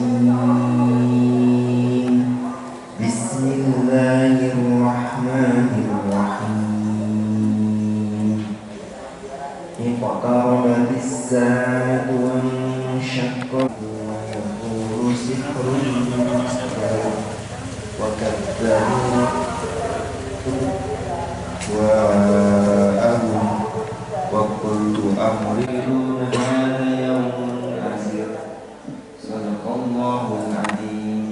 الرجيم بسم الله الرحمن الرحيم اقتربت الساعة وانشق ويقول سحر وكذبوا وأهم وكل أمر هذا يوم عسير صدق الله العظيم.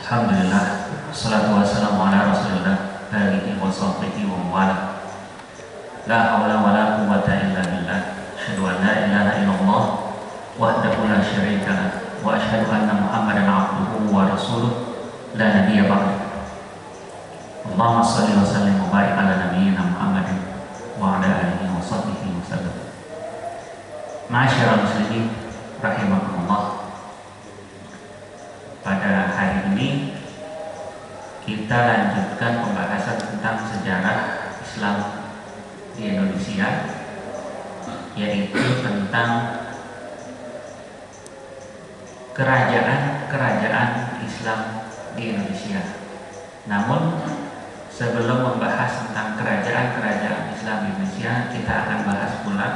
Alhamdulillah, wassalatu wassalamu ala rasulillah alihi wa sahbihi wa mawala. La hawla wa la quwwata illa billah. Asyhadu an la ilaha illallah wahdahu la syarika lah wa asyhadu anna Muhammadan abduhu wa rasuluh la nabiyya ba'da. Allahumma shalli wa sallim wa barik ala nabiyyina Muhammadin wa ala alihi wa sahbihi wa sallam. Ma'asyiral muslimin rahimakumullah. Pada hari ini kita lanjutkan pembahasan tentang sejarah Islam di Indonesia, yaitu tentang kerajaan-kerajaan Islam di Indonesia. Namun sebelum membahas tentang kerajaan-kerajaan Islam di Indonesia, kita akan bahas pula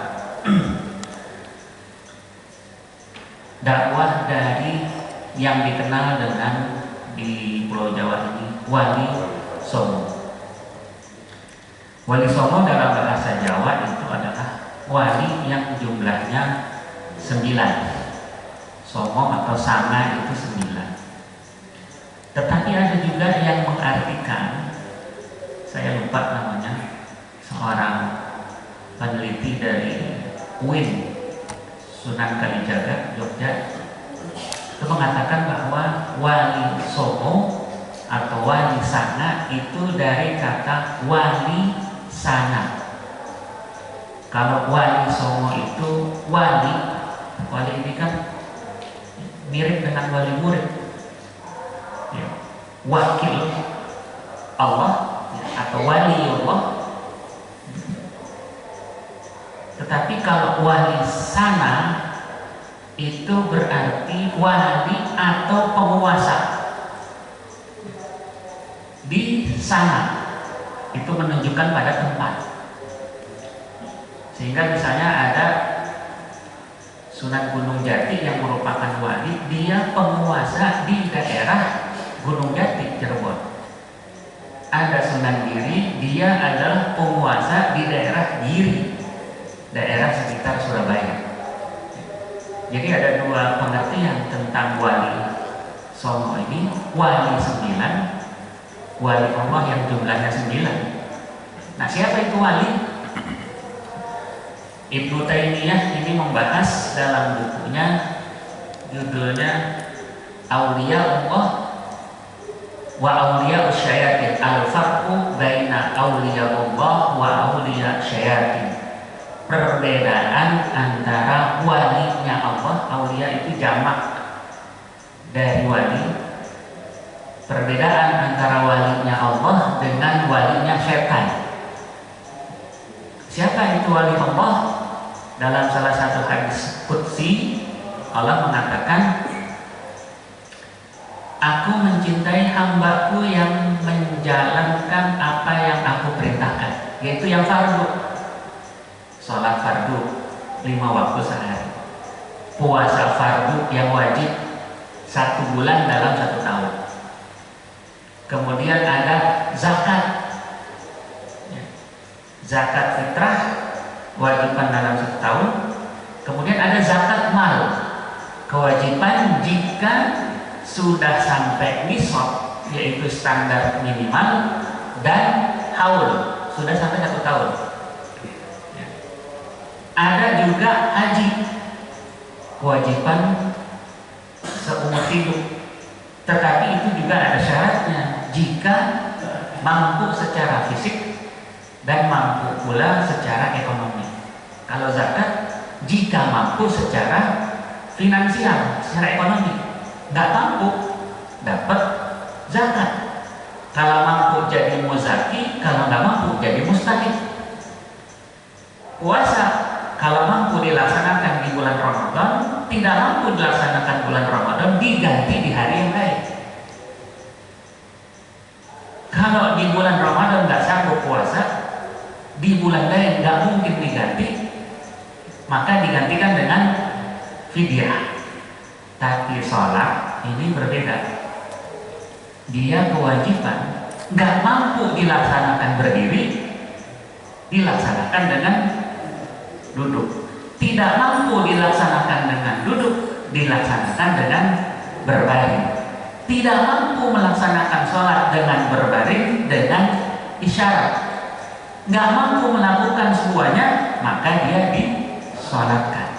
dakwah dari yang dikenal dengan di Pulau Jawa ini Wali Songo. Wali Songo dalam bahasa Jawa itu adalah wali yang jumlahnya 9. Songo atau sanga itu 9. Tetapi ada juga yang mengartikan, saya lupa namanya, seorang peneliti dari UIN Sunan Kalijaga, Jogja, itu mengatakan bahwa Wali Songo atau Wali Sanga itu dari kata wali sana. Kalau Wali Songo itu wali ini kan mirip dengan wali murid, ya, wakil Allah, ya, atau wali Allah. Tetapi kalau wali sana itu berarti wali atau penguasa di sana. Itu menunjukkan pada tempat. Sehingga misalnya ada Sunan Gunung Jati yang merupakan wali, dia penguasa di daerah Gunung Jati, Cirebon. Ada Sunan Giri, dia adalah penguasa di daerah Giri, daerah sekitar Surabaya. Jadi ada dua pengertian tentang Wali Songo ini, Wali 9, Wali Allah yang jumlahnya 9. Nah, siapa itu wali? Ibnu Taimiyah ini membahas dalam bukunya, judulnya Auliya Allah wa Auliya Syayatin, Al-Farqu Baina Auliya Allah wa Auliya Syayatin. Perbedaan antara walinya Allah, aulia itu jamak dari wali. Perbedaan antara walinya Allah dengan walinya setan. Siapa itu wali Allah? Dalam salah satu hadis qudsi, Allah mengatakan, aku mencintai hambaku yang menjalankan apa yang aku perintahkan, yaitu yang fardu. Sholat fardu 5 waktu sehari, puasa fardu yang wajib 1 bulan dalam 1 tahun, kemudian ada zakat, zakat fitrah kewajiban dalam 1 tahun, kemudian ada zakat mal, kewajiban jika sudah sampai nisab, yaitu standar minimal, dan haul, sudah sampai 1 tahun. Ada juga haji, kewajiban seumur hidup, tetapi itu juga ada syaratnya, jika mampu secara fisik dan mampu pula secara ekonomi. Kalau zakat, jika mampu secara finansial, secara ekonomi. Nggak mampu, dapat zakat. Kalau mampu jadi muzaki, kalau nggak mampu jadi mustahik. Puasa Kalau mampu dilaksanakan di bulan Ramadan, tidak mampu dilaksanakan bulan Ramadan, diganti di hari yang lain. Kalau di bulan Ramadan nggak sanggup puasa, di bulan lain nggak mungkin diganti, maka digantikan dengan fidyah. Tapi sholat ini berbeda. Dia kewajiban, nggak mampu dilaksanakan berdiri, dilaksanakan dengan duduk. Tidak mampu dilaksanakan dengan duduk, dilaksanakan dengan berbaring. Tidak mampu melaksanakan sholat dengan berbaring, dengan isyarat. Nggak mampu melakukan semuanya, maka dia disolatkan.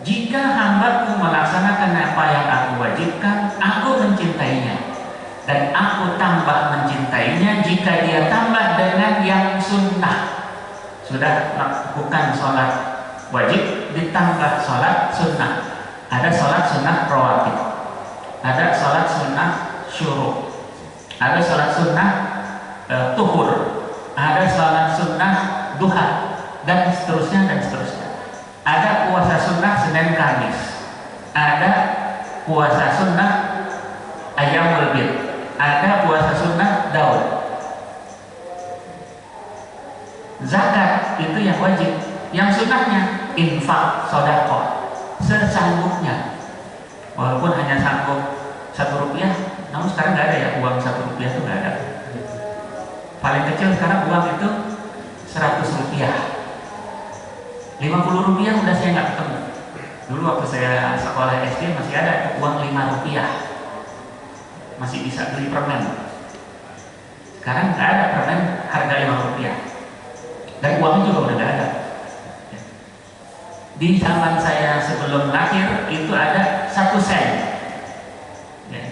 Jika hambaku melaksanakan apa yang aku wajibkan, aku mencintainya. Dan aku tambah mencintainya jika dia tambah dengan yang sunnah. Sudah lakukan sholat wajib, ditambah sholat sunnah. Ada sholat sunnah rawatib, ada sholat sunnah syuruk, ada sholat sunnah tuhur, ada sholat sunnah duha, dan seterusnya dan seterusnya. Ada puasa sunnah Senin Kamis, ada puasa sunnah Ayyamul Bid, ada puasa sunnah Daud. Zakat itu yang wajib, yang sunnahnya infak, sedekah sesanggupnya. Walaupun hanya sanggup 1 rupiah, namun sekarang nggak ada ya uang 1 rupiah itu nggak ada. Paling kecil sekarang uang itu 100 rupiah. 50 rupiah udah saya nggak ketemu. Dulu waktu saya sekolah SD masih ada uang 5 rupiah, masih bisa beli permen. Sekarang nggak ada permen harga 5 rupiah, dan uangnya juga udah nggak ada. Di zaman saya sebelum lahir itu ada 1 sen ya.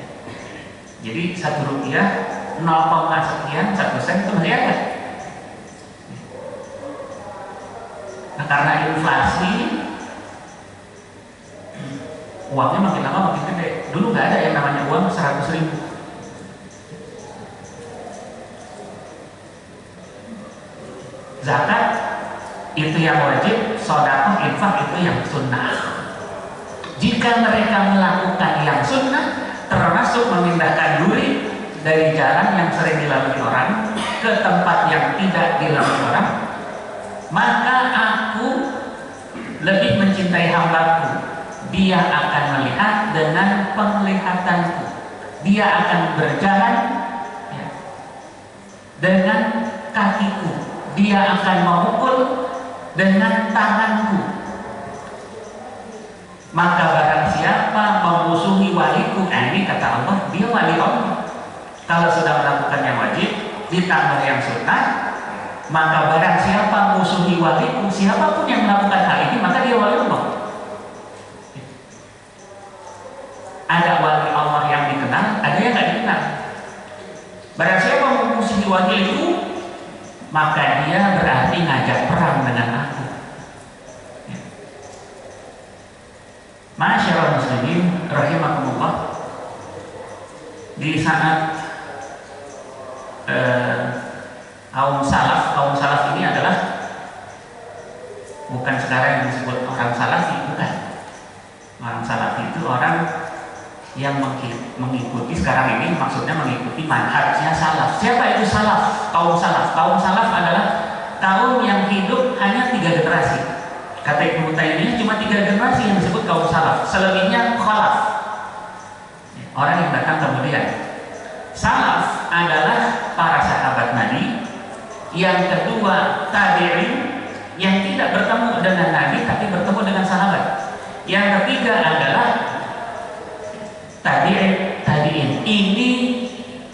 Jadi 1 rupiah 0, sekian 1 sen itu masih ada. Nah, karena inflasi uangnya makin lama makin gede. Dulu nggak ada yang namanya uang 100 ribu. Zakat itu yang wajib, sedekah infak itu yang sunnah. Jika mereka melakukan yang sunnah, termasuk memindahkan duri dari jalan yang sering dilalui orang ke tempat yang tidak dilalui orang, maka aku lebih mencintai hambaku. Dia akan melihat dengan penglihatanku, dia akan berjalan ya, dengan kakiku, dia akan memukul dengan tanganku. Maka barang siapa memusuhi waliku, ini kata Allah, dia wali Allah. Kalau sudah melakukan yang wajib ditambah yang sunnah, maka barang siapa musuhi waliku, siapapun yang melakukan hal ini, maka dia wali Allah. Ada wali Allah yang dikenal, ada yang tidak dikenal. Barang siapa memusuhi wali itu, maka dia berarti ngajak perang dengan aku. Masyaallah muslimin rahimakumullah. Di saat kaum salaf ini adalah bukan sekarang yang disebut orang salafi, bukan. Orang salafi itu orang yang mengikuti sekarang ini, maksudnya mengikuti manhajnya salaf. Siapa itu salaf? Kaum salaf. Kaum salaf adalah kaum yang hidup hanya 3 generasi. Kata Ibnu Taimiyah cuma 3 generasi yang disebut kaum salaf. Selebihnya khalaf, orang yang datang kemudian. Salaf adalah para sahabat Nabi. Yang kedua tabi'in, yang tidak bertemu dengan Nabi tapi bertemu dengan sahabat. Yang ketiga adalah tabi'in. Ini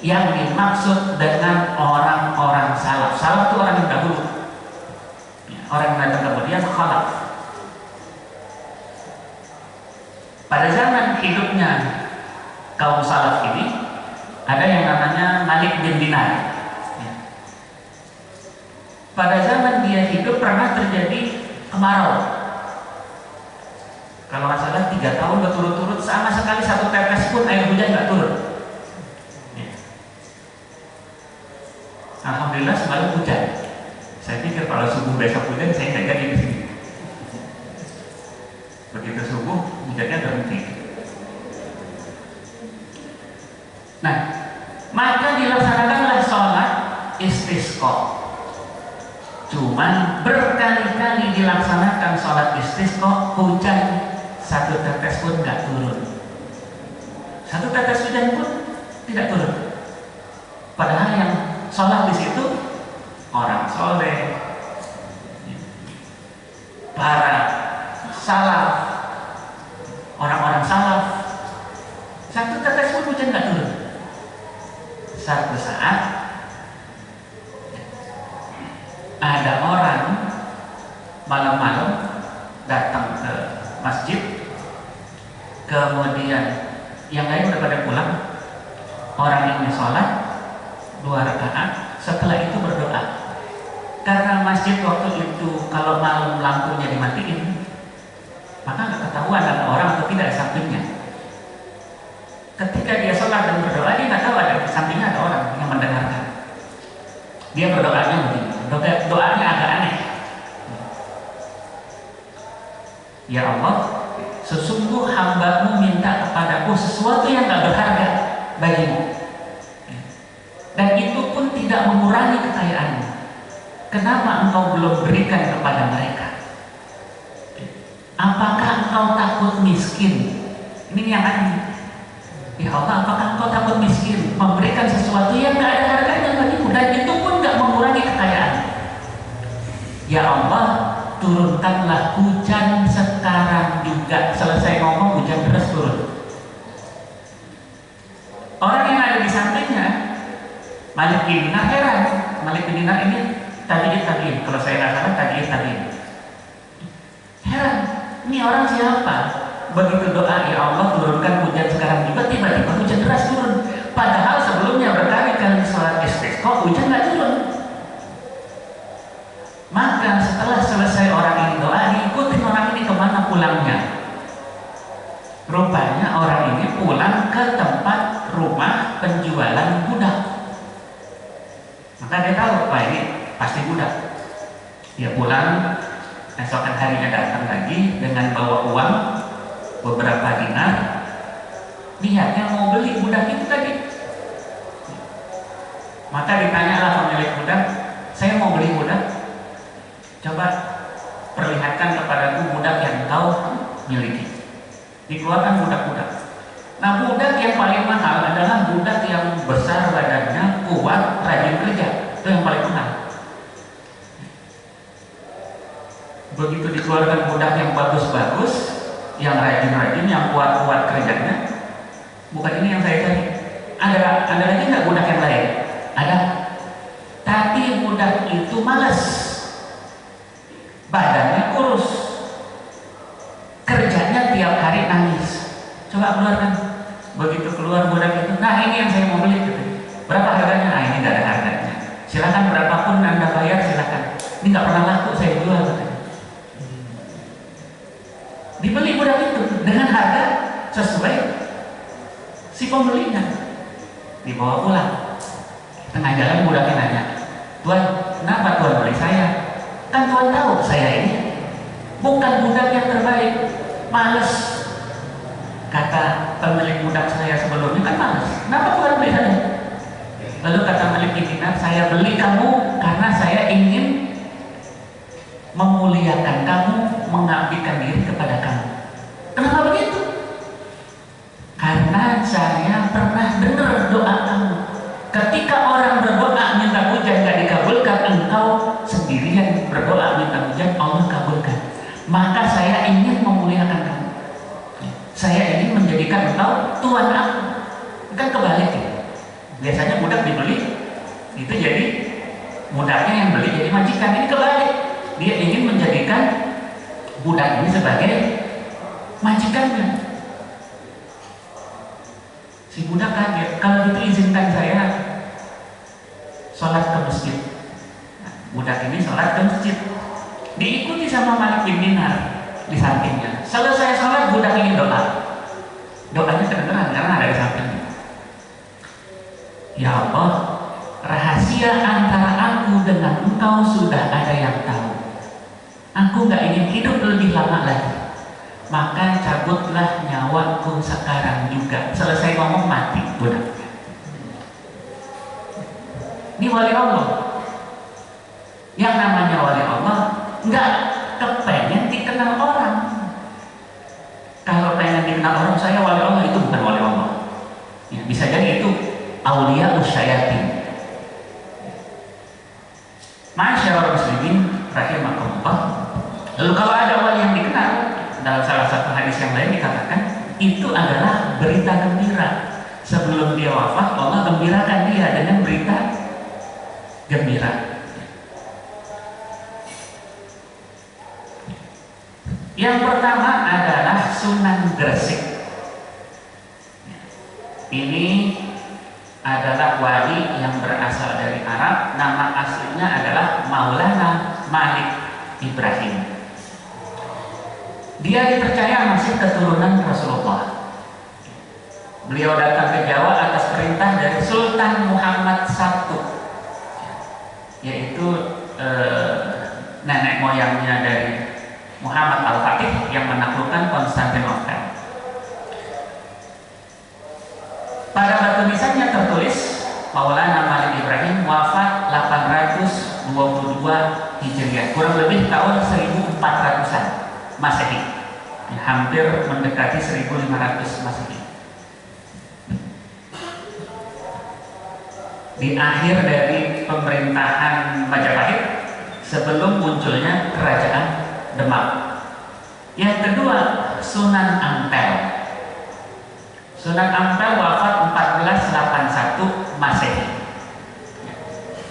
yang dimaksud dengan orang-orang salaf. Salaf itu orang yang dahulu, orang yang datang kemudian khalaf. Pada zaman hidupnya kaum salaf ini ada yang namanya Malik bin Dinar. Pada zaman dia hidup pernah terjadi kemarau. Kalau nggak salah 3 tahun berturut-turut sama sekali 1 tetes pun air hujan nggak turun. Alhamdulillah semalam hujan. Saya pikir kalau subuh besok hujan saya nggak jadi di sini. Begitu subuh hujannya berhenti. Nah, maka dilaksanakanlah sholat istisqa. Cuman berkali-kali dilaksanakan sholat istisqa, hujan satu tetes pun nggak turun. Satu tetes hujan pun tidak turun. Padahal yang sholat di situ orang soleh, para salaf, orang-orang salaf. Satu tetes pun hujan nggak turun. Satu saat ada orang malam-malam datang ke masjid, kemudian yang lain udah pada pulang, orang ini sholat 2 rakaat, setelah itu berdoa. Karena masjid waktu itu kalau malam lampunya dimatiin, maka nggak ketahuan ada orang atau tidak di sampingnya. Ketika dia sholat dan berdoa, dia nggak tahu ada di sampingnya ada orang yang mendengarkan. Dia berdoanya begini, doanya agak aneh. Ya Allah, sesungguh hamba-Mu minta kepadaku sesuatu yang tak berharga bagimu, dan itu pun tidak mengurangi kekayaanmu. Kenapa Engkau belum berikan kepada mereka? Apakah Engkau takut miskin? Ini yang aneh. Ya Allah, apakah Engkau takut miskin memberikan sesuatu yang tak ada harganya bagimu, dan itu pun tidak mengurangi kekayaan? Ya Allah, turunkanlah hujan sekarang juga. Selesai ngomong, hujan deras turun. Orang yang ada di sampingnya, Malik bin Dinar, heran. Malik bin Dinar ini tabi'in, kalau saya nggak salah tabi'in. Heran, ini orang siapa? Begitu doa, ya Allah turunkan hujan sekarang juga, tiba-tiba hujan deras turun. Padahal sebelumnya berkali-kali sholat istisqa hujan nggak turun. Maka setelah selesai orang ini doa, diikutin orang ini kemana pulangnya. Rupanya orang ini pulang ke tempat rumah penjualan budak. Maka dia tahu, wah ini pasti budak. Dia pulang, esokan harinya datang lagi dengan bawa uang beberapa dinar. Niatnya mau beli budak itu tadi. Maka ditanyalah pemilik budak, saya mau beli budak, coba perlihatkan kepadaku budak yang kau miliki. Dikeluarkan budak-budak. Nah, budak yang paling mahal adalah budak yang besar badannya, kuat, rajin kerja. Itu yang paling mahal. Begitu dikeluarkan budak yang bagus-bagus, yang rajin-rajin, yang kuat-kuat kerjanya, bukan ini yang saya cari. Ada lagi nggak budak yang lain? Ada. Tapi budak itu malas, badannya kurus, kerjanya tiap hari nangis. Coba keluarkan. Begitu keluar budak itu, nah ini yang saya mau beli. Berapa harganya? Ah, ini nggak ada harganya. Silakan berapapun Anda bayar, silakan. Ini nggak pernah laku, saya jual. Dibeli budak itu dengan harga sesuai si pembelinya. Dibawa pulang. Tengah jalan budaknya nanya, Tuan, kenapa Tuan beli saya? Kan Tuan tahu saya ini bukan budak yang terbaik, males. Kata pemilik budak saya sebelumnya, kan males. Kenapa Tuan beli saya? Lalu kata pemilik Dinar, saya beli kamu karena saya ingin memuliakan kamu, mengabdikan diri kepada kamu. Kenapa begitu? Karena saya pernah dengar doa kamu. Ketika orang berdoa minta hujan gak dikabulkan, engkau sendirian berdoa minta hujan, Allah kabulkan. Maka saya ingin memuliakan kamu. Saya ingin menjadikan engkau tuan aku. Kan kebalik ya. Biasanya budak dibeli, itu jadi budaknya yang beli jadi majikan. Ini kebalik. Dia ingin menjadikan budak ini sebagai majikannya. Si budak kaget, kalau gitu izinkan saya sholat ke masjid. Nah, budak ini sholat ke masjid, diikuti sama Malik bin Dinar di sampingnya. Selesai sholat, budak ini doa. Doanya kedengeran karena ada di sampingnya. Ya Allah, rahasia antara dengan engkau sudah ada yang tahu. Aku gak ingin hidup lebih lama lagi. Maka cabutlah nyawaku sekarang juga. Selesai ngomong mati budaknya. Ini wali Allah. Yang namanya wali Allah nggak kepengen dikenal orang. Kalau pengen dikenal orang, saya wali Allah, itu bukan wali Allah. Ya, bisa jadi itu aulia usyayatin. Masyaallah muslimin rahimakumullah. Lalu kalau ada wali yang dikenal, dalam salah satu hadis yang lain dikatakan itu adalah berita gembira. Sebelum dia wafat, Allah gembirakan dia dengan berita gembira. Yang pertama adalah Sunan Gresik. Ini adalah wali yang berasal dari Arab. Nama aslinya adalah Maulana Malik Ibrahim. Dia dipercaya masih keturunan Rasulullah. Beliau datang ke Jawa atas perintah dari Sultan Muhammad I, yaitu nenek moyangnya dari Muhammad Al-Fatih yang menaklukkan Konstantinopel. Pada batu nisannya tertulis Maulana Malik Ibrahim wafat 822 Hijriah, kurang lebih tahun 1400-an Masehi, hampir mendekati 1500 Masehi. Di akhir dari pemerintahan Majapahit sebelum munculnya kerajaan Demak. Yang kedua, Sunan Ampel. Sunan Ampel wafat 1481 Masehi.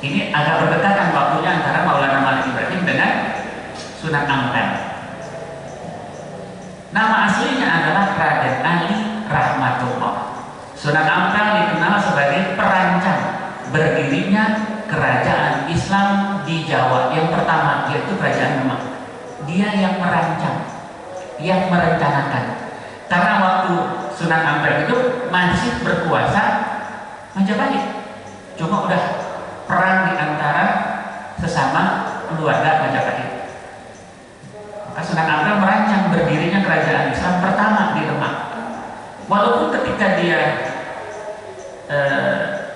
Ini agak berdekatan waktunya antara Maulana Malik Ibrahim dengan Sunan Ampel. Nama aslinya adalah Raden Ali Rahmatullah. Sunan Ampel dikenal sebagai perancang berdirinya kerajaan Islam di Jawa yang pertama, yaitu kerajaan Demak. Dia yang merancang, yang merencanakan. Karena waktu Sunan Ampel itu masih berkuasa Majapahit, cuma udah perang di antara sesama keluarga Majapahit. Maka Sunan Ampel merancang berdirinya kerajaan Islam pertama di Demak. Walaupun ketika dia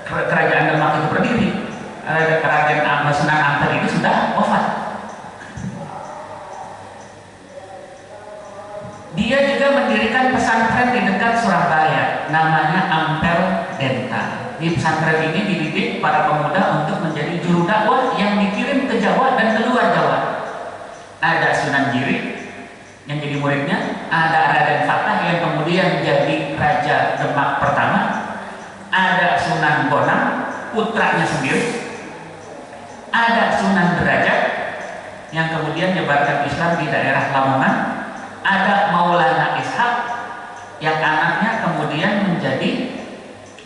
kerajaan Demak itu berdiri, Raden Sunan Ampel itu sudah wafat. Dia juga mendirikan pesantren di dekat Surabaya, namanya Ampel Denta. Di pesantren ini dididik para pemuda untuk menjadi juru dakwah yang dikirim ke Jawa dan keluar Jawa. Ada Sunan Giri yang jadi muridnya, ada Raden Fatah yang kemudian jadi Raja Demak pertama, ada Sunan Bonang putranya sendiri, ada Sunan Derajat yang kemudian menyebarkan Islam di daerah Lamongan, ada Maulana Ishak yang anaknya kemudian menjadi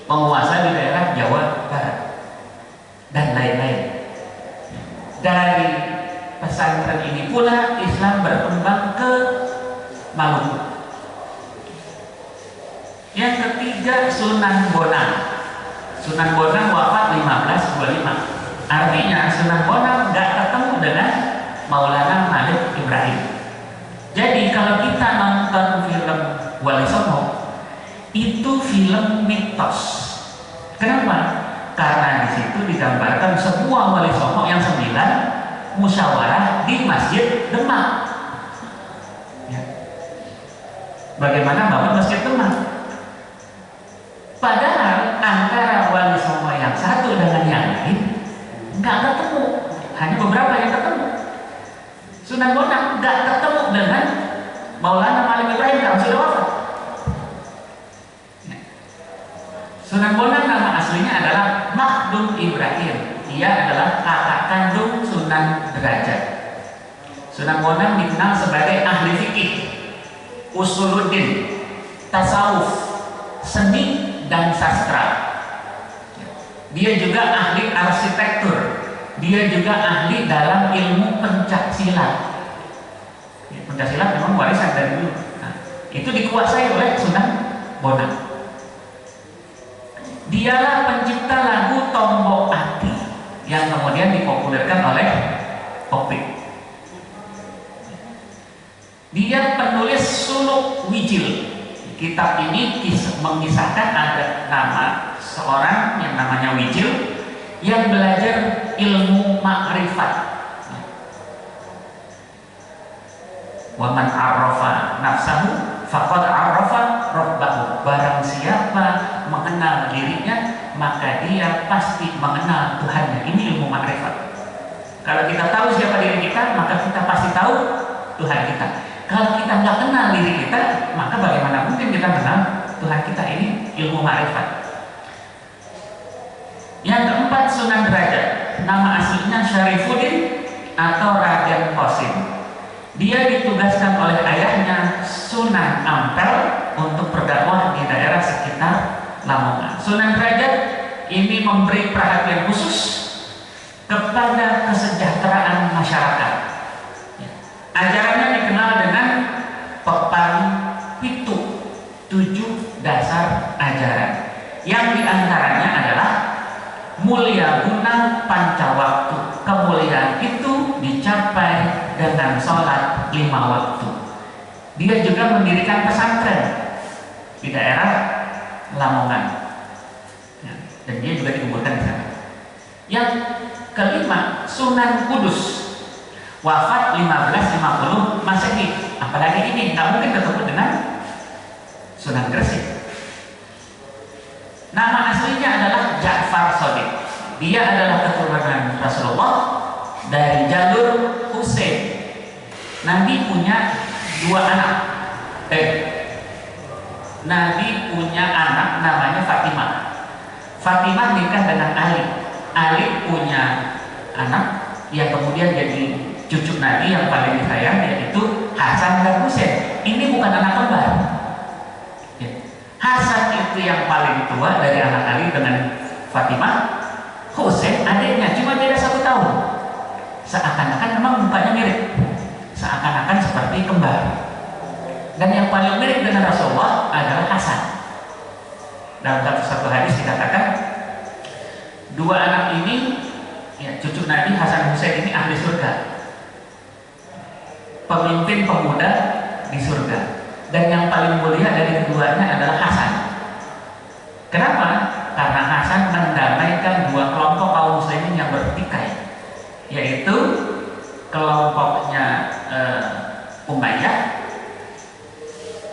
penguasa di daerah Jawa Barat, dan lain-lain. Dari pesantren ini pula Islam berkembang ke Maluku. Yang ketiga, Sunan Bonang. Sunan Bonang wafat 1525. Artinya Sunan Bonang gak ketemu dengan Maulana Malik Ibrahim. Jadi kalau kita nonton film Wali Songo, itu film mitos. Kenapa? Karena di situ digambarkan semua Wali Songo yang 9 musyawarah di Masjid Demak. Ya. Bagaimana bangun Masjid Demak? Padahal antara Wali Songo yang satu dengan yang lain nggak ketemu, hanya beberapa yang ketemu. Sunan Bonang nggak ketemu dengan Maulana Malik Ibrahim karena sudah wafat. Sunan Bonang nama aslinya adalah Makdum Ibrahim. Dia adalah kakak kandung Sunan Derajat. Sunan Bonang dikenal sebagai ahli fikih, usuluddin, tasawuf, seni dan sastra. Dia juga ahli arsitektur. Dia juga ahli dalam ilmu pencaksilat. Pencaksilat memang warisan dari dulu. Nah, itu dikuasai oleh Sunan Bonang. Dialah pencipta lagu Tombok Ati yang kemudian dipopulerkan oleh Opik. Dia penulis Suluk Wijil. Kitab ini mengisahkan ada nama seorang yang namanya Wijil yang belajar ilmu makrifat. Wa man arrafa nafsahu faqad arrafa rabbahu. Barang siapa mengenal dirinya, maka dia pasti mengenal Tuhannya. Ini ilmu makrifat. Kalau kita tahu siapa diri kita, maka kita pasti tahu Tuhan kita. Kalau kita nggak kenal diri kita, maka bagaimana mungkin kita kenal Tuhan kita? Ini ilmu makrifat. Yang keempat, Sunan Derajat. Nama aslinya Syarifuddin atau Raden Qasim. Dia ditugaskan oleh ayahnya Sunan Ampel untuk berdakwah di daerah sekitar Lamongan. Sunan Derajat ini memberi perhatian khusus kepada kesejahteraan masyarakat. Ajarannya dikenal dengan Pepali Pitu, 7 dasar ajaran. Yang diantaranya adalah mulia guna pancawaktu. Kemuliaan itu dicapai dengan sholat 5 waktu. Dia juga mendirikan pesantren di daerah Lamongan, dan dia juga dikuburkan di sana. Yang kelima, Sunan Kudus, wafat 1550 Masehi. Apalagi ini nggak mungkin ketemu dengan Sunan Gresik. Nama aslinya adalah Ja'far Shadiq. Dia adalah keturunan Rasulullah dari jalur Husain. Nabi punya 2 anak. Nabi punya anak namanya Fatimah. Fatimah nikah dengan Ali. Ali punya anak yang kemudian jadi cucu Nabi yang paling disayang, yaitu Hasan dan Husain. Ini bukan anak kembar. Hasan itu yang paling tua dari anak Ali dengan Fatimah. Husain adiknya, cuma beda 1 tahun. Seakan-akan memang mukanya mirip, seakan-akan seperti kembar. Dan yang paling mirip dengan Rasulullah adalah Hasan. Dalam satu hadis dikatakan 2 anak ini, ya, cucu Nabi Hasan Husain ini ahli surga, pemimpin pemuda di surga. Dan yang paling mulia dari keduanya adalah Hasan. Kenapa? Karena Hasan mendamaikan 2 kelompok kaum muslimin yang bertikai, yaitu kelompoknya Umayyah,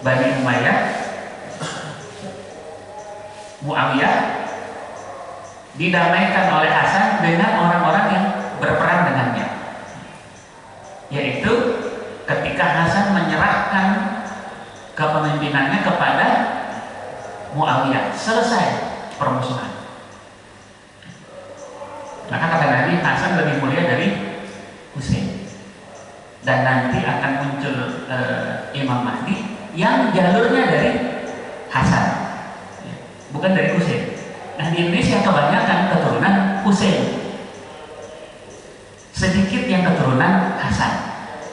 Bani Umayyah, Muawiyah, didamaikan oleh Hasan dengan orang-orang yang berperang dengannya, yaitu ketika Hasan menyerahkan kepemimpinannya kepada Muawiyah, selesai permusuhan. Maka kata Nabi, Hasan lebih mulia dari Husain. Dan nanti akan muncul Imam Mahdi yang jalurnya dari Hasan, bukan dari Husain. Nah, di Indonesia kebanyakan keturunan Husain, sedikit yang keturunan Hasan.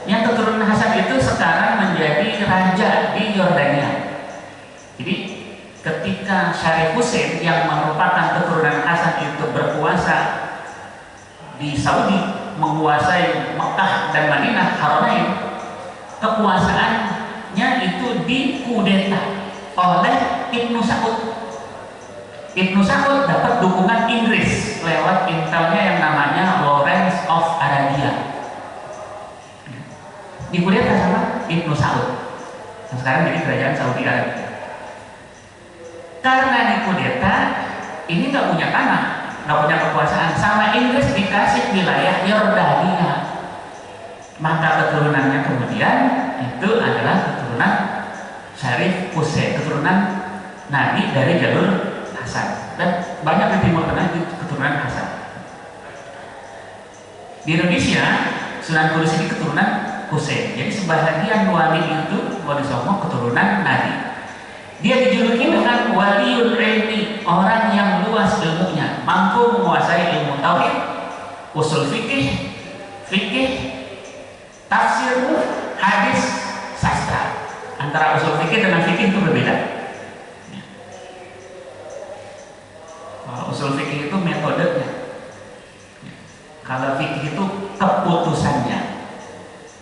Yang keturunan Hasan itu sekarang menjadi raja di Yordania. Jadi ketika Syarif Husain yang merupakan keturunan Hasan itu berkuasa di Saudi, menguasai Mekah dan Madinah Haramain, kekuasaannya itu dikudeta oleh Ibnu Saud. Ibnu Saud dapat dukungan Inggris lewat intelnya yang namanya Lawrence of Arabia. Dikudeta sama Ibnu Saud, yang sekarang jadi kerajaan Saudi Arabia. Karena dikudeta, ini nggak punya tanah, nggak punya kekuasaan, sama Inggris dikasih wilayah Yordania. Maka keturunannya kemudian itu adalah keturunan Syarif Husain, keturunan Nabi dari jalur Hasan. Dan banyak di Timur Tengah itu keturunan Hasan. Di Indonesia, Sunan Kudus ini keturunan Husain. Jadi sebahagian wali itu, Wali Songo, keturunan Nabi. Dia dijuluki dengan waliul ilmi, orang yang luas ilmunya, mampu menguasai ilmu tauhid, usul fikih, tafsir, hadis, sastra. Antara usul fikih dengan fikih itu berbeda. Kalau usul fikih itu metodenya, Kalau fikih itu keputusannya,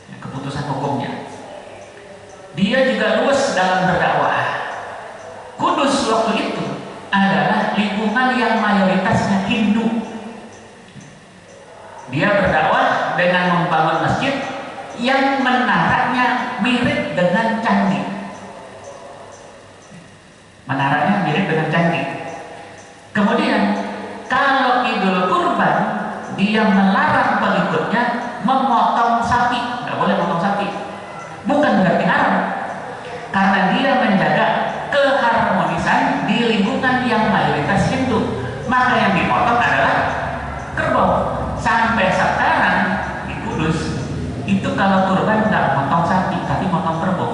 ya, keputusan hukumnya. Dia juga luas dalam berdakwah. Kudus waktu itu adalah lingkungan yang mayoritasnya Hindu. Dia berdakwah dengan membangun masjid yang menaranya mirip dengan candi. Menaranya mirip dengan candi. Kemudian kalau Idul Kurban, dia melarang pengikutnya memotong sapi. Nggak boleh potong sapi. Bukan berarti haram, karena dia menjaga keharmonisan di lingkungan yang mayoritas Hindu. Maka yang dipotong adalah kerbau. Sampai sekarang di Kudus itu kalau kurban nggak motong sapi, tapi motong kerbau.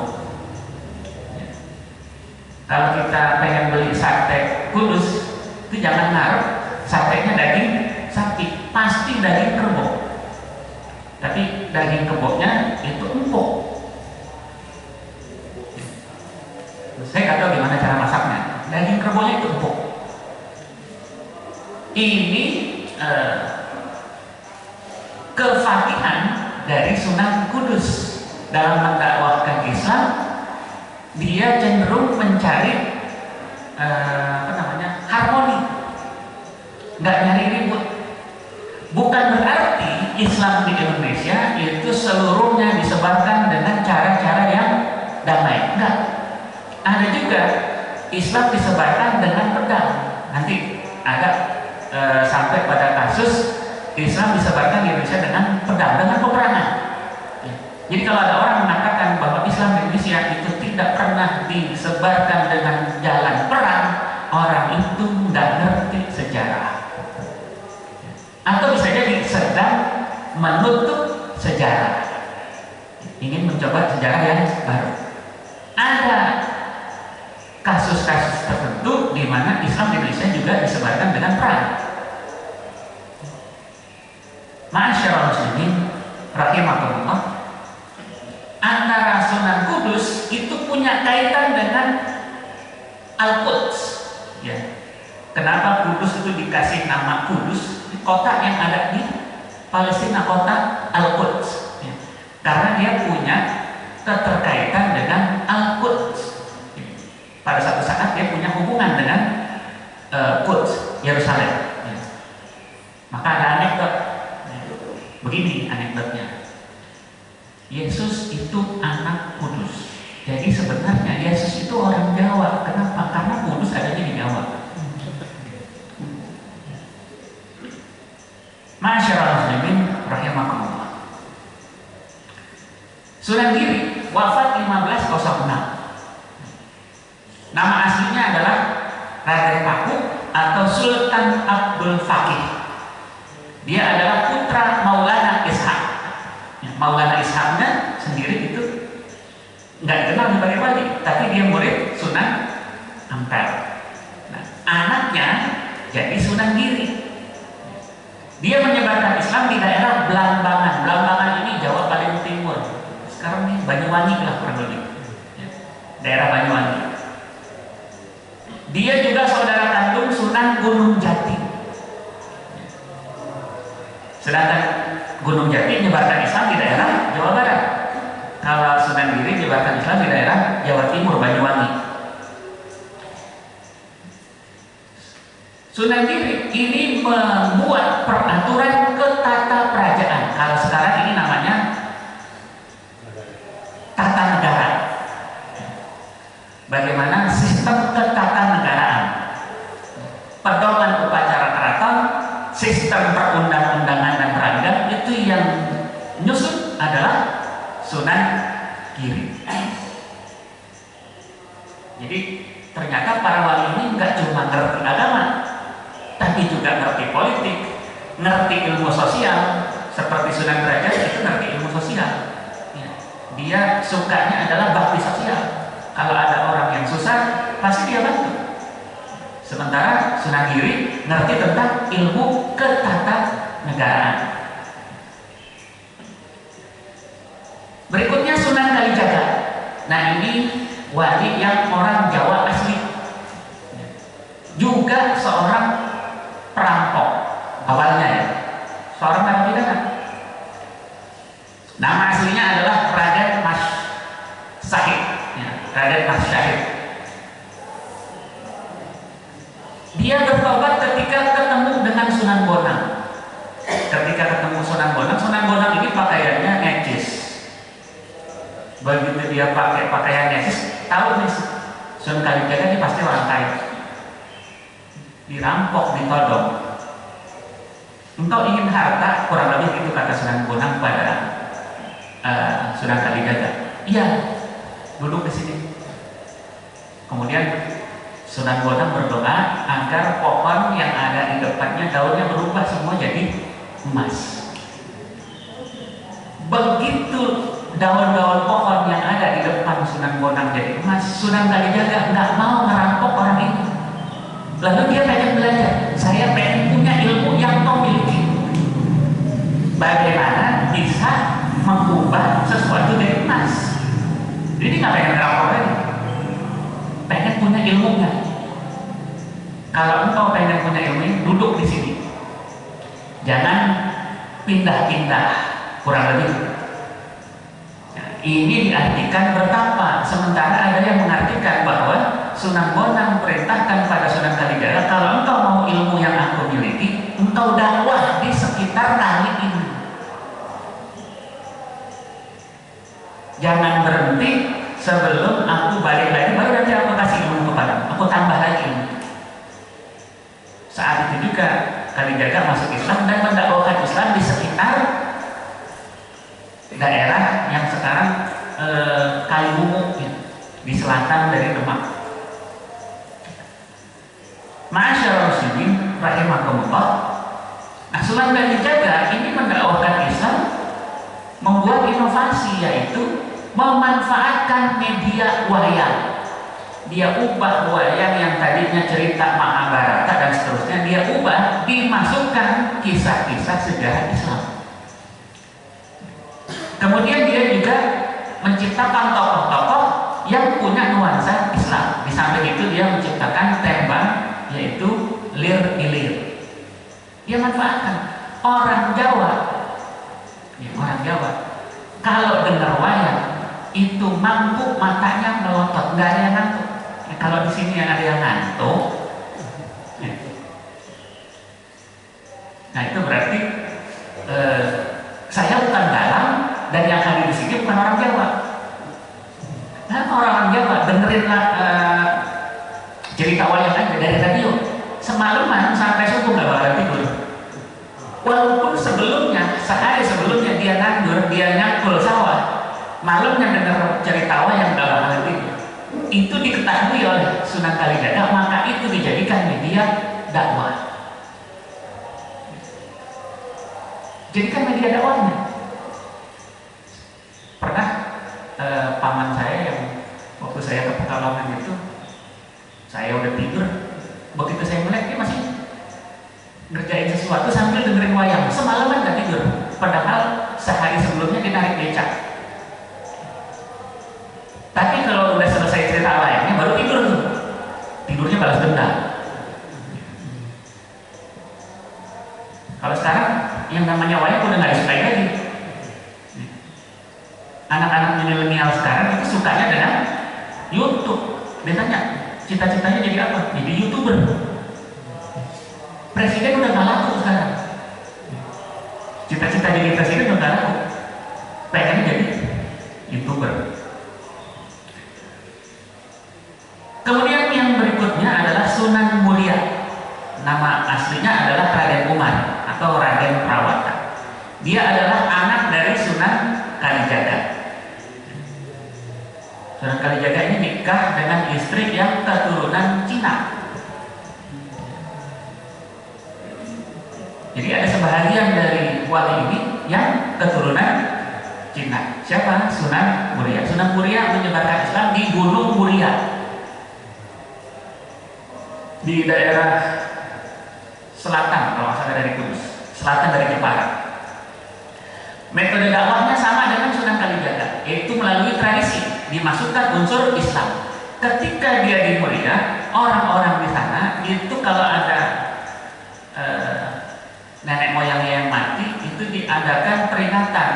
Kalau kita pengen beli sate Kudus, itu jangan naruh satenya daging sapi, pasti daging kerbau. Tapi daging kerbaunya itu empuk. Saya nggak tahu gimana cara masaknya. Daging kerbaunya itu empuk. Ini kefakihan dari Sunan Kudus dalam mendakwahkan Islam. Dia cenderung mencari harmoni, nggak nyari ribut. Bukan berarti Islam di Indonesia itu seluruhnya disebarkan dengan cara-cara yang damai. Enggak. Ada juga Islam disebarkan dengan pedang. Nanti ada sampai pada kasus Islam disebarkan di Indonesia dengan pedang, dengan peperangan. Jadi kalau ada orang mengatakan bahwa Islam di Indonesia itu tidak pernah disebarkan dengan jalan perang, orang itu nggak ngerti sejarah. Atau bisa jadi sedang menutup sejarah, ingin mencoba sejarah yang baru. Ada kasus-kasus tertentu di mana Islam di Indonesia juga disebarkan dengan perang. Ma'asyiral muslimin rahimakumullah, antara Sunan Kudus itu punya kaitan dengan Al-Quds, ya. Kenapa Kudus itu dikasih nama Kudus? Kota yang ada di Palestina, kota Al-Quds, ya. Karena dia punya keterkaitan dengan Al-Quds. Pada satu saat dia punya hubungan dengan Quds, Yerusalem, ya. Maka ada anekdot, ya. Begini anekdotnya. Yesus itu anak Kudus. Jadi sebenarnya Yesus itu orang Jawa. Kenapa? Karena Kudus adanya di Jawa. Masyaallah muslimin rahimakumullah. Sunan Giri wafat 1506. Nama aslinya adalah Raden Paku atau Sultan Abdul Fakih. Dia adalah putra Maulana Ishaq. Maulana Ishaqnya sendiri itu nggak dikenal sebagai wali, tapi dia murid Sunan Ampel. Nah, anaknya jadi Sunan Giri. Dia menyebarkan Islam di daerah Blambangan. Blambangan ini Jawa paling timur. Sekarang ini Banyuwangi lah kurang lebih. Ya, daerah Banyuwangi. Dia juga saudara kandung Sunan Gunung Jati. Sedangkan Gunung Jati menyebarkan Islam di daerah Jawa Barat. Kalau Sunan Giri menyebarkan Islam di daerah Jawa Timur, Banyuwangi. Sunan Giri ini membuat peraturan ketataprajaraan. Kalau sekarang ini namanya tata negara. Bagaimana sistem ketatanegaraan, pedoman upacara keraton, sistem perundang-undangan dan peradilan, itu yang nyusun adalah Sunan Giri. Jadi ternyata para wali ini nggak cuma ngerti agama, tapi juga ngerti politik, ngerti ilmu sosial. Seperti Sunan Derajat itu ngerti ilmu sosial. Ya. Dia sukanya adalah bakti sosial. Kalau ada orang yang susah, pasti dia bantu. Sementara Sunan Giri ngerti tentang ilmu ketatanegaraan. Berikutnya Sunan Kalijaga. Nah, ini wali yang orang Jawa asli, juga seorang perampok awalnya, ya. Seorang tapi pakaiannya necis. Begitu dia pakai pakaian necis, tahu nih Sunan Kalijaga ini pasti orang kaya, dirampok, ditodong. Engkau ingin harta, kurang lebih itu kata Sunan Bonang pada Sunan Kalijaga. Iya, duduk di sini. Kemudian Sunan Bonang berdoa agar pohon yang ada di depannya daunnya berubah semua jadi emas. Begitu daun-daun pohon yang ada di depan Sunan Bonang jadi emas, Sunan Kalijaga nggak mau merampok orang itu. Lalu dia pengen belajar. Saya pengen punya ilmu yang kau miliki. Bagaimana bisa mengubah sesuatu dari emas? Jadi nggak pengen merampok lagi. Pengen punya ilmunya. Kalau engkau pengen punya ilmu, duduk di sini. Jangan pindah-pindah, kurang lebih. Nah, ini diartikan bertapa. Sementara ada yang mengartikan bahwa Sunan Bonang perintahkan pada Sunan Kalijaga, kalau engkau mau ilmu yang aku miliki, engkau dakwah di sekitar kali ini. Jangan berhenti sebelum aku balik lagi, baru nanti aku kasih ilmu kepadamu, aku tambah lagi. Saat itu juga Kalijaga masuk Islam dan mendakwahkan Islam di sekitar daerah yang sekarang Kaliwungu, di selatan dari Demak. Ma'asyarul muslimin rahimakumullah. Nah, Sunan Kalijaga ini mendakwahkan Islam, membuat inovasi, yaitu memanfaatkan media wayang. Dia ubah wayang yang tadinya cerita Mahabharata dan seterusnya, dia ubah, dimasukkan kisah-kisah sejarah Islam. Kemudian dia juga menciptakan tokoh-tokoh yang punya nuansa Islam. Di samping itu dia menciptakan tembang, yaitu lir ilir. Dia manfaatkan orang Jawa, kalau dengar wayang itu mampu matanya melotot, nggak ada yang ngantuk. Kalau di sini ada yang ngantuk, nah itu berarti saya bukan dalang dan yang hadir di sini bukan orang Jawa. Nah, orang Jawa dengerin cerita wayang aja dari radio, semalaman sampai subuh nggak bakal tidur. Walaupun sebelumnya, sehari sebelumnya dia nandur, dia nyangkul sawah, malamnya dengar cerita wayang nggak bakal tidur. Itu diketahui oleh Sunan Kalijaga, maka itu dijadikan media dakwah. Jadikan media dakwahnya. Pernah paman saya yang waktu saya ke Pekalongan itu, saya udah tidur, begitu saya melek dia masih ngerjain sesuatu sambil dengerin wayang. Semalaman gak tidur, padahal sehari sebelumnya dia narik becak. Tapi kalau udah selesai cerita wayangnya baru tidur tuh, tidurnya balas dendam. Kalau sekarang yang namanya wayang udah gak disukai lagi. Anak-anak milenial sekarang itu sukanya dengan YouTube. Dia tanya, cita-citanya jadi apa? Jadi YouTuber. Presiden udah gak laku sekarang. Cita-cita jadi presiden udah gak laku. Pengen jadi YouTuber. Kemudian yang berikutnya adalah Sunan Muria. Nama aslinya adalah Raden Umar atau Raden Prawata. Dia adalah anak dari Sunan Kalijaga. Sunan Kalijaga ini nikah dengan istri yang keturunan Cina. Jadi ada sebahagian dari wali ini yang keturunan Cina. Siapa? Sunan Muria. Sunan Muria menyebarkan Islam di Gunung Muria, di daerah selatan, kalau salah dari Kudus, selatan dari Jepara. Metode dakwahnya sama dengan Sunan Kalijaga, yaitu melalui tradisi, dimasukkan unsur Islam. Ketika dia di Muria, orang-orang di sana itu kalau ada nenek moyangnya yang mati, itu diadakan peringatan,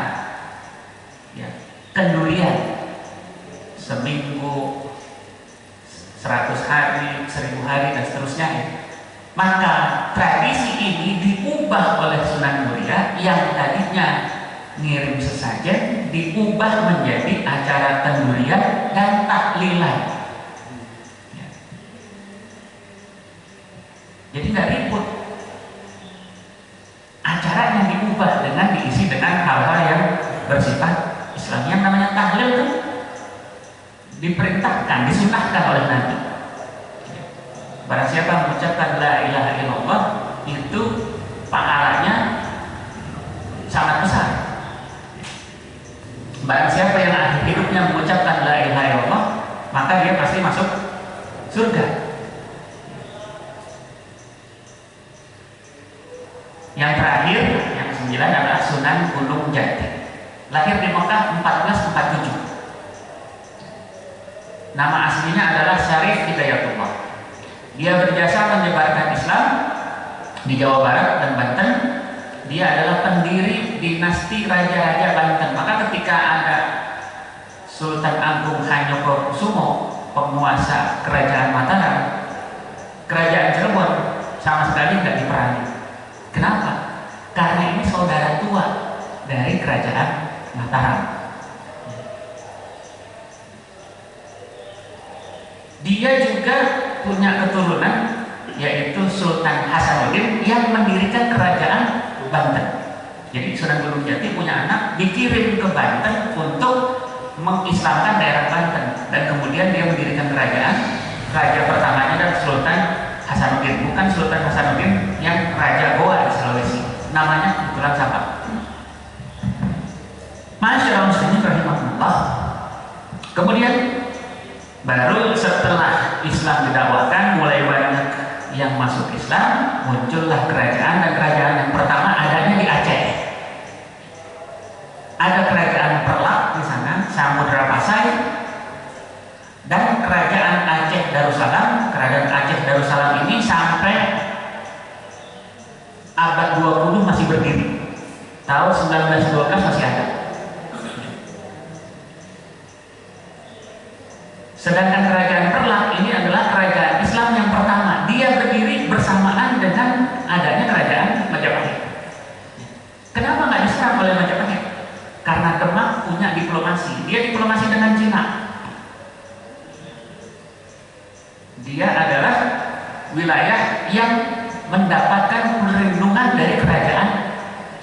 ya, kendurian, seminggu, 100 hari, 1000 hari, dan seterusnya. Ya. Maka tradisi ini diubah oleh Sunan Muria yang tadinya ngirim sesajen diubah menjadi acara kendurian dan tahlilan. Ya. Jadi nggak ribut. Acaranya diubah dengan diisi dengan hal-hal yang bersifat Islam. Yang namanya tahlil itu diperintahkan, disunahkan oleh Nabi. Barang siapa mengucapkan la ilaha illallah itu pahalanya sangat besar. Barang siapa yang akhir hidupnya mengucapkan la ilaha illallah, maka dia pasti masuk surga. Yang terakhir, yang ke-9 adalah Sunan Gunung Jati. Lahir di Mekah 1447. Nama aslinya adalah Syarif Hidayatullah. Dia berjasa menyebarkan Islam di Jawa Barat dan Banten. Dia adalah pendiri dinasti Raja-Raja Banten. Maka ketika ada Sultan Agung Hanyokrokusumo, penguasa kerajaan Mataram, kerajaan Cirebon sama sekali tidak diperangi. Kenapa? Karena ini saudara tua dari kerajaan Mataram. Dia juga punya keturunan, yaitu Sultan Hasanuddin yang mendirikan kerajaan Banten. Jadi Sunan Gunung Jati punya anak dikirim ke Banten untuk mengislamkan daerah Banten, dan kemudian dia mendirikan kerajaan. Raja pertamanya adalah Sultan Hasanuddin, bukan Sultan Hasanuddin yang Raja Goa di Sulawesi. Namanya kebetulan sama. Masyaallah muslimin rahimahullah. Kemudian baru setelah Islam didakwakan, mulai banyak yang masuk Islam, muncullah kerajaan, dan kerajaan yang pertama adanya di Aceh. Ada kerajaan Perlak di sana, Samudra Pasai, dan kerajaan Aceh Darussalam. Kerajaan Aceh Darussalam ini sampai abad 20 masih berdiri. Tahun 1912 masih ada. Sedangkan kerajaan Perlak ini adalah kerajaan Islam yang pertama. Dia berdiri bersamaan dengan adanya kerajaan Majapahit. Kenapa nggak diserang oleh Majapahit? Karena Demak punya diplomasi. Dia diplomasi dengan Cina. Dia adalah wilayah yang mendapatkan perlindungan dari kerajaan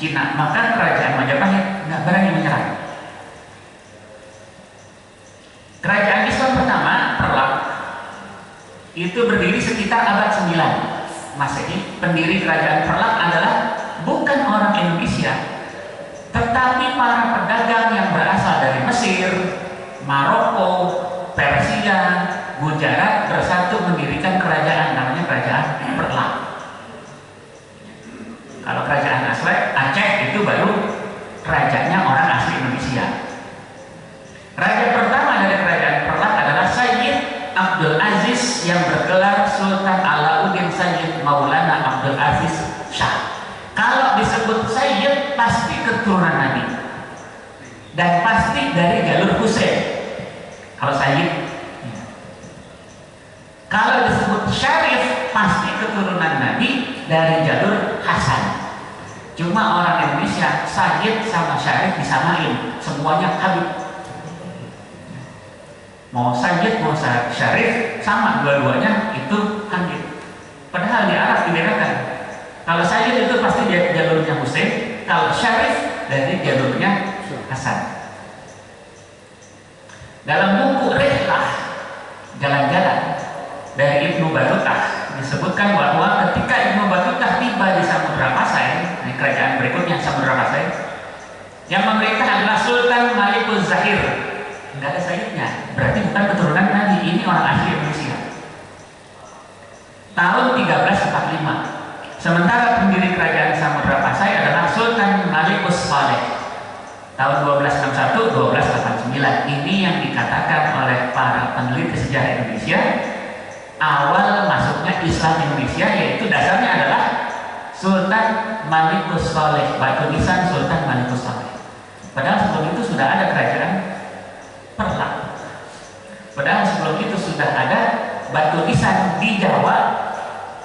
Cina. Maka kerajaan Majapahit nggak berani menyerang. Kerajaan Islam pertama, Perlak, itu berdiri sekitar abad 9 Masehi. Pendiri kerajaan Perlak adalah bukan orang Indonesia, tetapi para pedagang yang berasal dari Mesir, Maroko, Persia, Gujarat bersatu mendirikan kerajaan namanya kerajaan Perlak. Kalau kerajaan Aceh itu baru kerajaannya orang asli Indonesia. Raja pertama dari kerajaan Perlak adalah Sayyid Abdul Aziz yang bergelar Sultan Alauddin Sayyid Maulana Abdul Aziz Shah. Kalau disebut Sayyid pasti keturunan Nabi dan pasti dari jalur Husain. Kalau Sayyid, kalau disebut Syarif pasti keturunan Nabi dari jalur Hasan. Cuma orang Indonesia Sayyid sama Syarif disamain, semuanya Habib. Mau Sayyid, mau Syarif, sama dua-duanya itu Habib. Padahal di Arab dibedakan. Kalau Sayyid itu pasti dari jalurnya Husain, kalau Syarif dari jalurnya Hasan. Dalam buku Rihlah, jalan-jalan dari Ibnu Battuta disebutkan bahwa ketika Ibnu Battuta tiba di Samudra Pasai, di kerajaan berikutnya Samudra Pasai, yang memerintah adalah Sultan Malikul Zahir. Nggak ada Sayyidnya, berarti bukan keturunan Nabi, ini orang asli Indonesia. Tahun 1345, sementara pendiri kerajaan Samudra Pasai adalah Sultan Malikus Saleh. Tahun 1261-1289, ini yang dikatakan oleh para peneliti sejarah Indonesia awal masuknya Islam Indonesia, yaitu dasarnya adalah Sultan Malikus Saleh, batu nisan Sultan Malikus Saleh. Padahal sebelum itu sudah ada kerajaan Perlak. Padahal sebelum itu sudah ada batu nisan di Jawa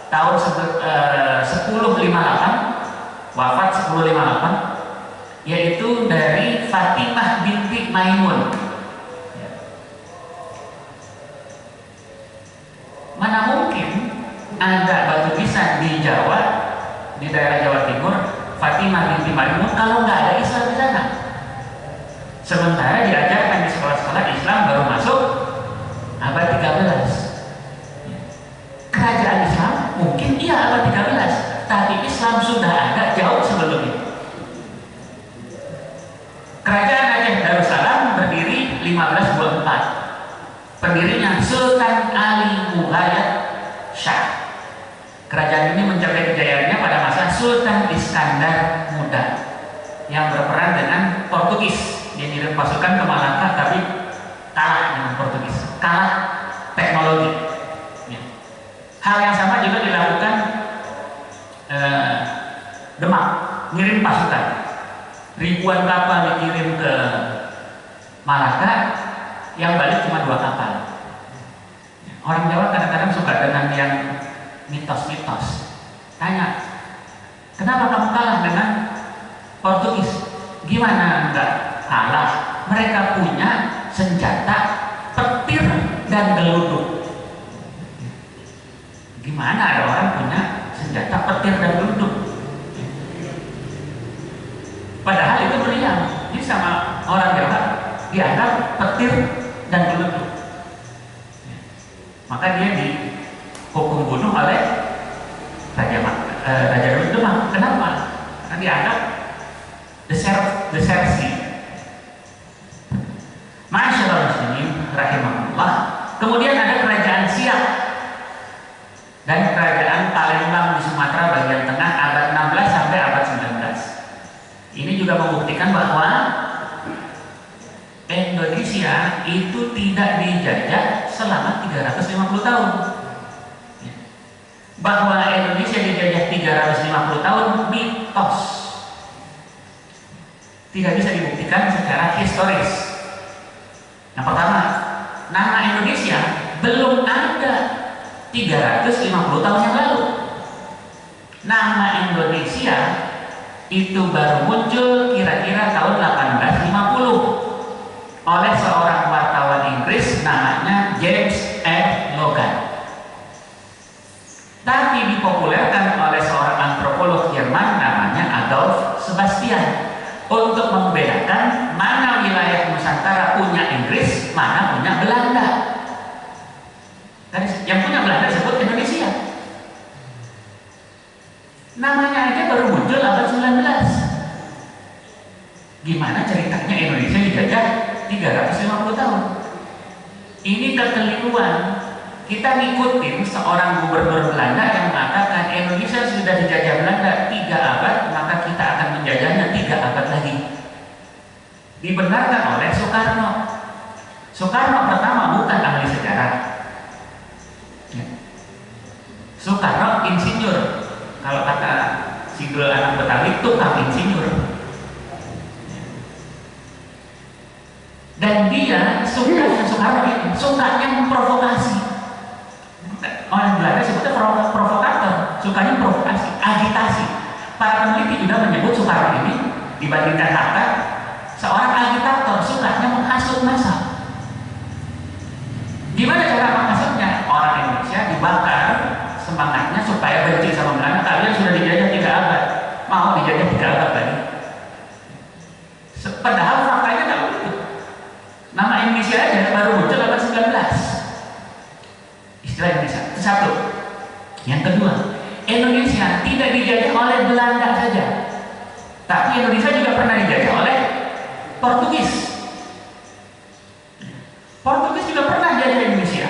tahun 1058, wafat 1058, yaitu dari Fatimah binti Maimun. Mana mungkin ada batu nisan di Jawa, di daerah Jawa Timur, Fatimah binti Maimun, kalau nggak ada Islam di sana? Sementara diajarkan di sekolah-sekolah Islam baru masuk abad 13. Kerajaan Islam mungkin iya abad 13, tapi Islam sudah ada jauh sebelumnya. Kerajaan Aceh Darussalam berdiri 1524. Pendirinya Sultan Ali Muhayyad Shah. Kerajaan ini mencapai kejayaannya pada masa Sultan Iskandar Muda yang berperan dengan Portugis. Dia ngirim pasukan ke Malaka tapi kalah dengan Portugis, kalah teknologi. Ya. Hal yang sama juga dilakukan Demak, ngirim pasukan, ribuan kapal dikirim ke Malaka, yang balik cuma 2 kapal. Orang Jawa kadang-kadang suka dengan yang mitos-mitos. Tanya, kenapa kamu kalah dengan Portugis? Gimana enggak kalah? Mereka punya senjata petir dan geluduk. Gimana ada orang punya senjata petir dan geluduk? Padahal itu meriam. Ini sama orang Jawa dianggap petir dan geluduk. Maka dia dihukum bunuh oleh Raja Demak. Kenapa? Karena dianggap desersi. Masyaallah muslimin rahimahullah. Kemudian ada kerajaan Siak dan kerajaan Palembang di Sumatera bagian tengah abad 16 sampai abad 19. Ini juga membuktikan bahwa Indonesia itu tidak dijajah selama 350 tahun. Bahwa Indonesia dijajah 350 tahun mitos. Tidak bisa dibuktikan secara historis. Yang pertama, nama Indonesia belum ada 350 tahun yang lalu. Nama Indonesia itu baru muncul kira-kira tahun 1850 oleh seorang wartawan Inggris namanya James F. Logan. Tapi dipopulerkan oleh seorang antropolog Jerman namanya Adolf Sebastian untuk membedakan mana wilayah Nusantara punya Inggris, mana punya Belanda. Dan yang punya Belanda disebut Indonesia. Namanya aja baru muncul abad 19. Gimana ceritanya Indonesia dijajah 350 tahun? Ini kekeliruan. Kita ngikutin seorang gubernur Belanda yang mengatakan Indonesia sudah dijajah Belanda 3 abad, maka kita akan menjajahnya 3 abad lagi. Dibenarkan oleh Soekarno. Soekarno pertama bukan ahli sejarah. Soekarno insinyur. Kalau kata Sidul anak Betawi, tukang insinyur. Dan dia Soekarno ini sukanya memprovokasi. Orang Belanda sebutnya provokator, sukanya provokasi, agitasi. Para peneliti juga menyebut Soekarno ini dibandingkan Hatta seorang agitator, sukanya menghasut massa. Gimana cara menghasutnya? Orang Indonesia dibakar semangatnya supaya benci sama Belanda. Kalian sudah dijajah 3 abad, mau dijajah 3 abad lagi. Padahal faktanya tidak begitu. Nama Indonesia aja baru muncul abad 19. Istilah Indonesia itu satu. Yang kedua, Indonesia tidak dijajah oleh Belanda saja, tapi Indonesia juga pernah dijajah oleh Portugis. Portugis juga pernah dijajah Indonesia,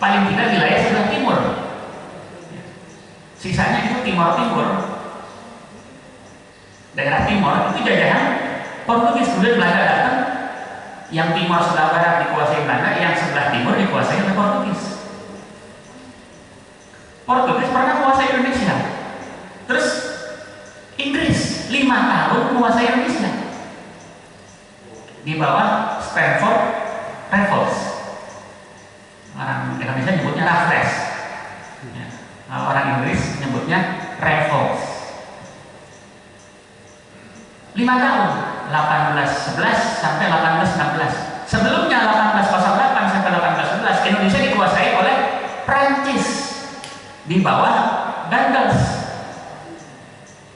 paling tidak wilayah sebelah timur. Sisanya itu Timur Timur, daerah timur itu jajahan Portugis. Kemudian Belanda datang, yang timur sebelah barat dikuasai Belanda, yang sebelah timur dikuasai oleh Portugis. Portugis pernah menguasai Indonesia. Terus Inggris 5 tahun menguasai Indonesia di bawah Stanford Raffles. Orang Indonesia nyebutnya Raffles, orang Inggris nyebutnya Raffles. 5 tahun, 1811 sampai 1816. Sebelumnya 1808 sampai 1811 Indonesia dikuasai oleh Prancis di bawah Daendels.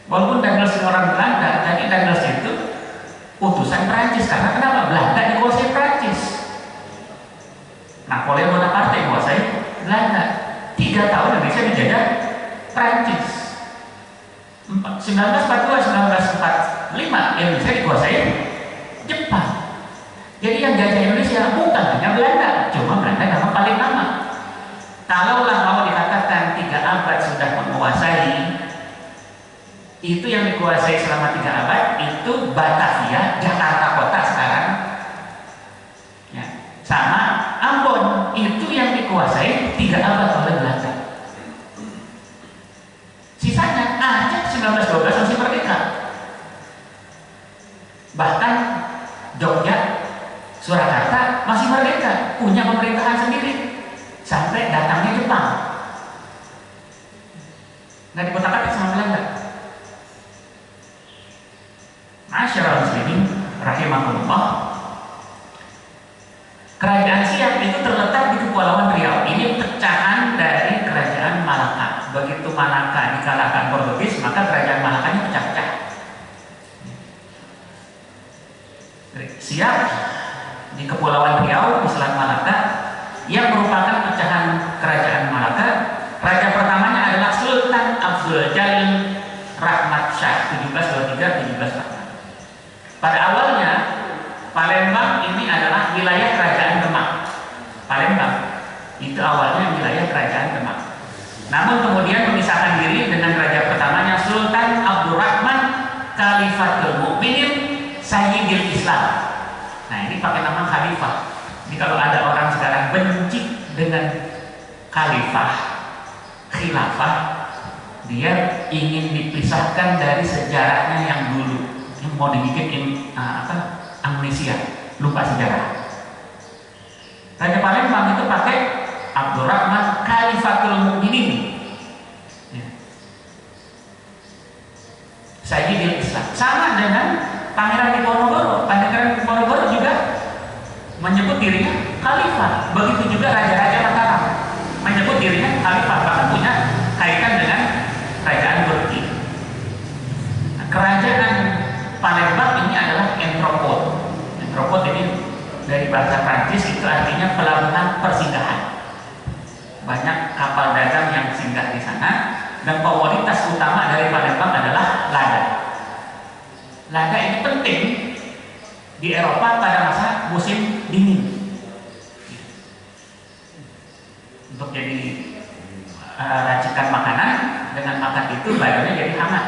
Walaupun Daendels itu orang Belanda, tapi Daendels itu utusan Prancis. Karena kenapa? Belanda dikuasai Prancis. Napoleon Bonaparte menguasai Belanda. 3 tahun Indonesia dijajah Prancis. 1942-1945 Indonesia dikuasai Jepang. Jadi yang jajah Indonesia bukan hanya Belanda, cuma Belanda memang paling lama. Kalaulah mau dikatakan 3 abad sudah menguasai, itu yang dikuasai selama 3 abad itu Batavia, Jakarta kota sekarang, ya, sama Ambon, itu yang dikuasai 3 abad oleh Belanda. Sisanya Aceh 1912 masih merdeka. Bahkan Jogja, Surakarta masih merdeka, punya pemerintahan sendiri sampai datangnya Jepang. Nggak dipotak-atik sama Belanda. Masyarakat muslimin rahimahullah. Kerajaan Siak itu terletak di Kepulauan Riau. Ini pecahan dari Kerajaan Malaka. Begitu Malaka dikalahkan Portugis, maka Kerajaan Malakanya pecah-pecah. Siak di Kepulauan Riau di Selat Malaka yang merupakan pecahan Kerajaan Malaka. Raja pertamanya adalah Sultan Abdul Jalil Rahmat Shah 1723-1744. Pada awalnya Palembang ini adalah wilayah Kerajaan Demak. Palembang itu awalnya wilayah Kerajaan Demak. Namun kemudian memisahkan diri dengan raja pertamanya Sultan Abdurrahman Khalifatul Mukminin Sayyidil Islam. Nah, ini pakai nama khalifah. Jadi kalau ada orang sekarang benci dengan khalifah, khilafah, dia ingin dipisahkan dari sejarahnya yang dulu. Ini mau dibikin amnesia, lupa sejarah. Raja Palembang itu pakai Abdurrahman Khalifatul Mukminin, ya. Sayyidil Islam. Sama dengan Pangeran Diponegoro. Pangeran Diponegoro juga menyebut dirinya khalifah. Begitu juga raja-raja Mataram menyebut dirinya khalifah, bahkan punya kaitan dengan kerajaan Turki. Nah, kerajaan Palembang ini adalah entropod. Entropod ini dari bahasa Prancis, itu artinya pelabuhan persinggahan. Banyak kapal dagang yang singgah di sana, dan komoditas utama dari Palembang adalah lada. Lada ini penting di Eropa pada masa musim dingin untuk jadi racikan makanan. Dengan makan itu badannya jadi hangat.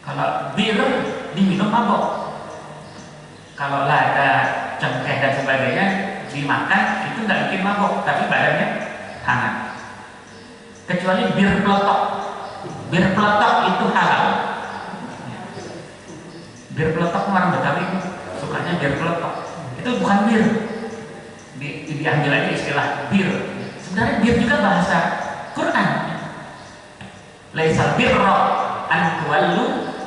Kalau bir diminum mabok, kalau lada, cengkeh dan sebagainya dimakan itu nggak bikin mabok, tapi badannya hangat. Kecuali bir peletok. Bir peletok itu halal. Bir peletok orang Betawi sukanya bir peletok. Itu bukan bir. Diambil aja istilah bir. Sebenarnya bir juga bahasa Quran. Laisal birra an tuwallu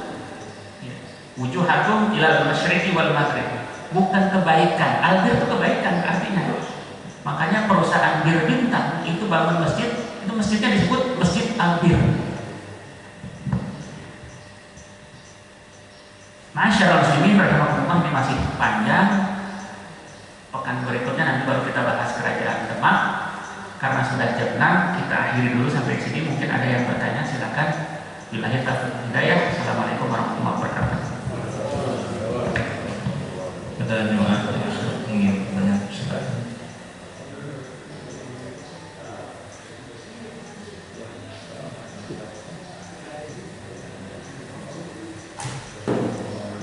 wujuhakum ilal masyriqi wal maghrib. Bukan kebaikan. Albir itu kebaikan artinya. Makanya perusahaan bir bintang itu bangun masjid, itu masjidnya disebut Masjid Albir. Masyaallah muslimin rahimahullah, ini masih panjang. Pekan berikutnya nanti baru kita bahas Kerajaan Demak. Karena sudah jam 6, kita akhiri dulu sampai sini. Mungkin ada yang bertanya, silakan. Billahi taufiq wal hidayah. Assalamualaikum warahmatullahi wabarakatuh. Ada doa ingin